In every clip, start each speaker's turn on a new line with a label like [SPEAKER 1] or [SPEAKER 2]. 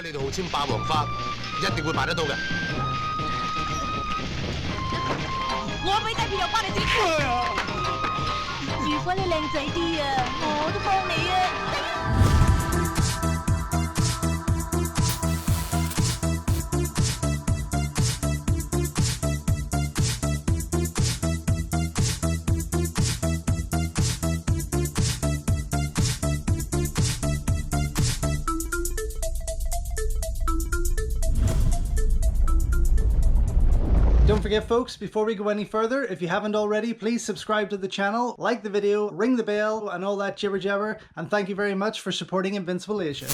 [SPEAKER 1] 果你哋號稱霸王花，一定會買得到嘅。
[SPEAKER 2] 我俾低片又幫你整。如果你靚仔啲啊，我都幫你啊。
[SPEAKER 3] Don't forget folks, before we go any further, if you haven't already, please subscribe to the channel, like the video, ring the bell and all that jibber jabber, and thank you very much for supporting Invincible Asia.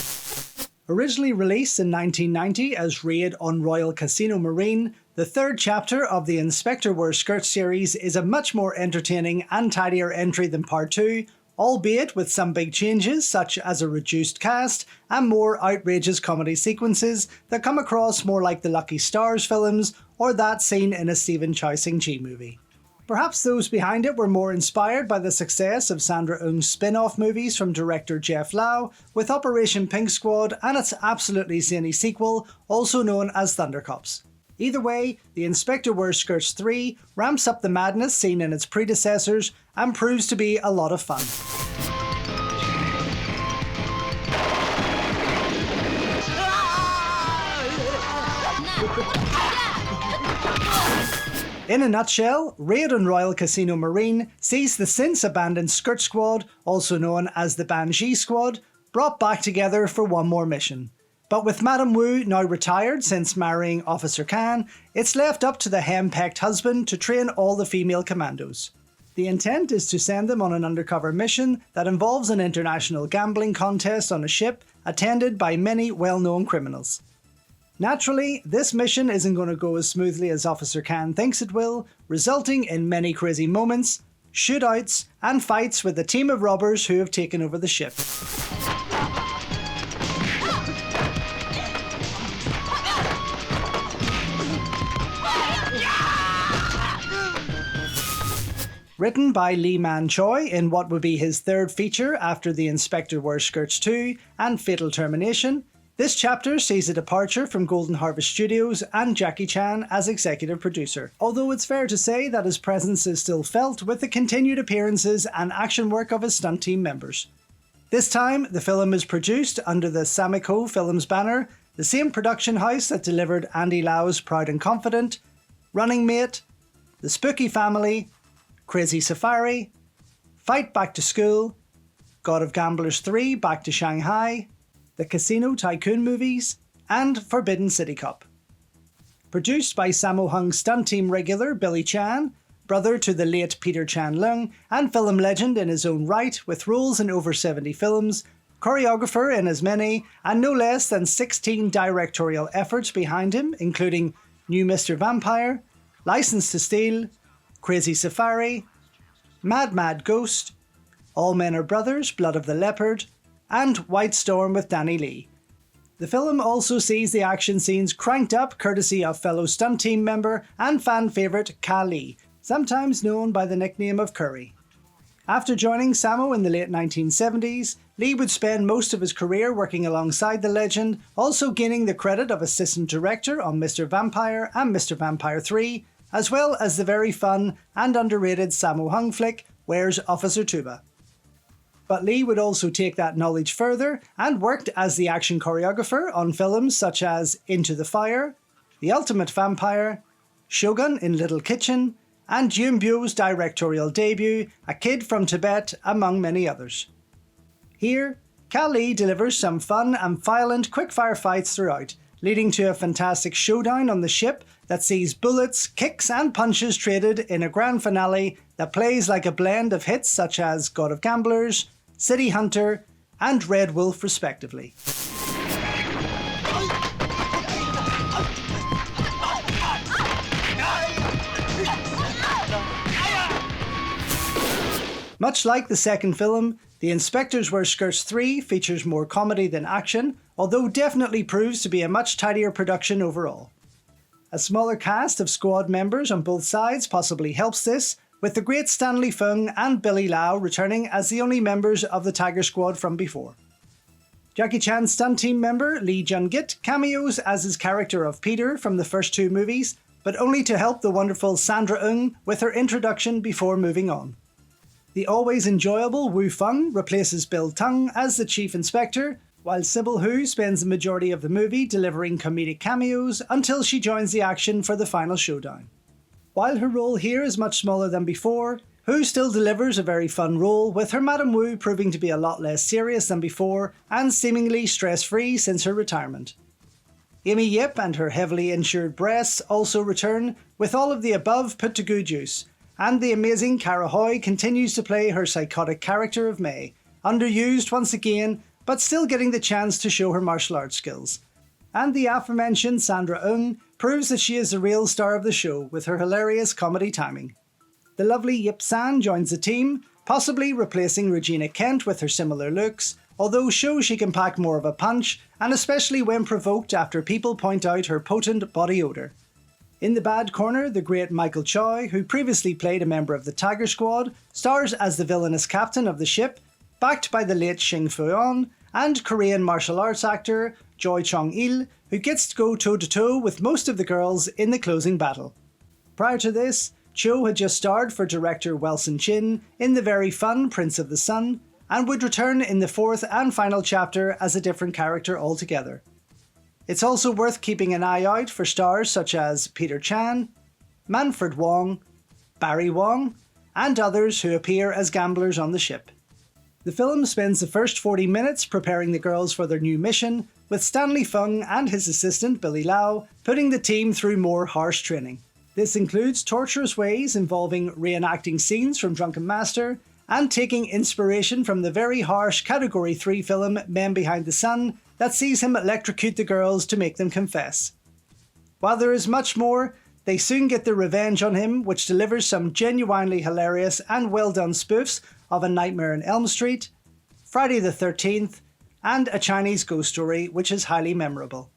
[SPEAKER 3] Originally released in 1990 as Raid on Royal Casino Marine, the third chapter of the Inspector Wears Skirts series is a much more entertaining and tidier entry than part 2, albeit with some big changes such as a reduced cast and more outrageous comedy sequences that come across more like the Lucky Stars films or that scene in a Stephen Chow Sing-chi movie. Perhaps those behind it were more inspired by the success of Sandra Eung's spin-off movies from director Jeff Lau, with Operation Pink Squad and its absolutely zany sequel, also known as Thundercops. Either way, The Inspector Wears Skirts 3 ramps up the madness seen in its predecessors and proves to be a lot of fun. In a nutshell, Raid on Royal Casino Marine sees the since abandoned Skirt Squad, also known as the Banshee Squad, brought back together for one more mission. But with Madame Wu now retired since marrying Officer Khan, it's left up to the henpecked husband to train all the female commandos. The intent is to send them on an undercover mission that involves an international gambling contest on a ship attended by many well-known criminals. Naturally, this mission isn't going to go as smoothly as Officer Khan thinks it will, resulting in many crazy moments, shootouts, and fights with a team of robbers who have taken over the ship. Written by Lee Man Choi in what would be his third feature after The Inspector Wears Skirts 2 and Fatal Termination, this chapter sees a departure from Golden Harvest Studios and Jackie Chan as executive producer, although it's fair to say that his presence is still felt with the continued appearances and action work of his stunt team members. This time, the film is produced under the Samico Films banner, the same production house that delivered Andy Lau's Proud and Confident, Running Mate, The Spooky Family, Crazy Safari, Fight Back to School, God of Gamblers 3 Back to Shanghai, the Casino Tycoon movies, and Forbidden City Cop. Produced by Sammo Hung stunt team regular Billy Chan, brother to the late Peter Chan Leung, and film legend in his own right with roles in over 70 films, choreographer in as many, and no less than 16 directorial efforts behind him, including New Mr. Vampire, License to Steal, Crazy Safari, Mad Mad Ghost, All Men Are Brothers, Blood of the Leopard, and White Storm with Danny Lee. The film also sees the action scenes cranked up courtesy of fellow stunt team member and fan favourite Ka Lee, sometimes known by the nickname of Curry. After joining Sammo in the late 1970s, Lee would spend most of his career working alongside the legend, also gaining the credit of assistant director on Mr. Vampire and Mr. Vampire 3, as well as the very fun and underrated Sammo Hung flick Where's Officer Tuba. But Lee would also take that knowledge further and worked as the action choreographer on films such as Into the Fire, The Ultimate Vampire, Shogun in Little Kitchen, and Yoon Byo's directorial debut, A Kid from Tibet, among many others. Here, Ka Lee delivers some fun and violent quickfire fights throughout, leading to a fantastic showdown on the ship that sees bullets, kicks and punches traded in a grand finale that plays like a blend of hits such as God of Gamblers, City Hunter, and Red Wolf respectively. Much like the second film, The Inspector Wears Skirts 3 features more comedy than action, although definitely proves to be a much tidier production overall. A smaller cast of squad members on both sides possibly helps this, with the great Stanley Fung and Billy Lau returning as the only members of the Tiger Squad from before. Jackie Chan's stunt team member Lee Jun-git cameos as his character of Peter from the first two movies, but only to help the wonderful Sandra Eung with her introduction before moving on. The always enjoyable Wu Feng replaces Bill Tung as the Chief Inspector, while Sybil Hu spends the majority of the movie delivering comedic cameos until she joins the action for the final showdown. While her role here is much smaller than before, Hu still delivers a very fun role, with her Madame Wu proving to be a lot less serious than before and seemingly stress-free since her retirement. Amy Yip and her heavily insured breasts also return, with all of the above put to good use, and the amazing Cara Hoy continues to play her psychotic character of May, underused once again, but still getting the chance to show her martial arts skills. And the aforementioned Sandra Eung proves that she is the real star of the show with her hilarious comedy timing. The lovely Yip San joins the team, possibly replacing Regina Kent with her similar looks, although shows she can pack more of a punch, and especially when provoked after people point out her potent body odour. In the bad corner, the great Michael Choy, who previously played a member of the Tiger Squad, stars as the villainous captain of the ship, backed by the late Shing Foo-yeon, and Korean martial arts actor Choi Chong-il, who gets to go toe-to-toe with most of the girls in the closing battle. Prior to this, Cho had just starred for director Wilson Chin in the very fun Prince of the Sun, and would return in the fourth and final chapter as a different character altogether. It's also worth keeping an eye out for stars such as Peter Chan, Manfred Wong, Barry Wong, and others who appear as gamblers on the ship. The film spends the first 40 minutes preparing the girls for their new mission, with Stanley Fung and his assistant Billy Lau putting the team through more harsh training. This includes torturous ways involving reenacting scenes from Drunken Master and taking inspiration from the very harsh Category 3 film Men Behind the Sun that sees him electrocute the girls to make them confess. While there is much more, they soon get their revenge on him, which delivers some genuinely hilarious and well done spoofs of A Nightmare on Elm Street, Friday the 13th, and A Chinese Ghost Story, which is highly memorable.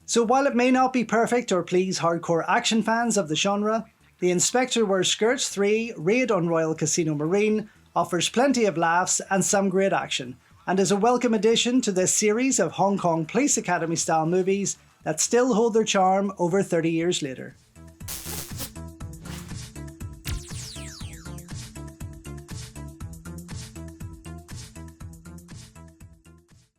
[SPEAKER 3] So while it may not be perfect or please hardcore action fans of the genre, The Inspector Wears Skirts 3 Raid on Royal Casino Marine offers plenty of laughs and some great action, and is a welcome addition to this series of Hong Kong Police Academy style movies that still hold their charm over 30 years later.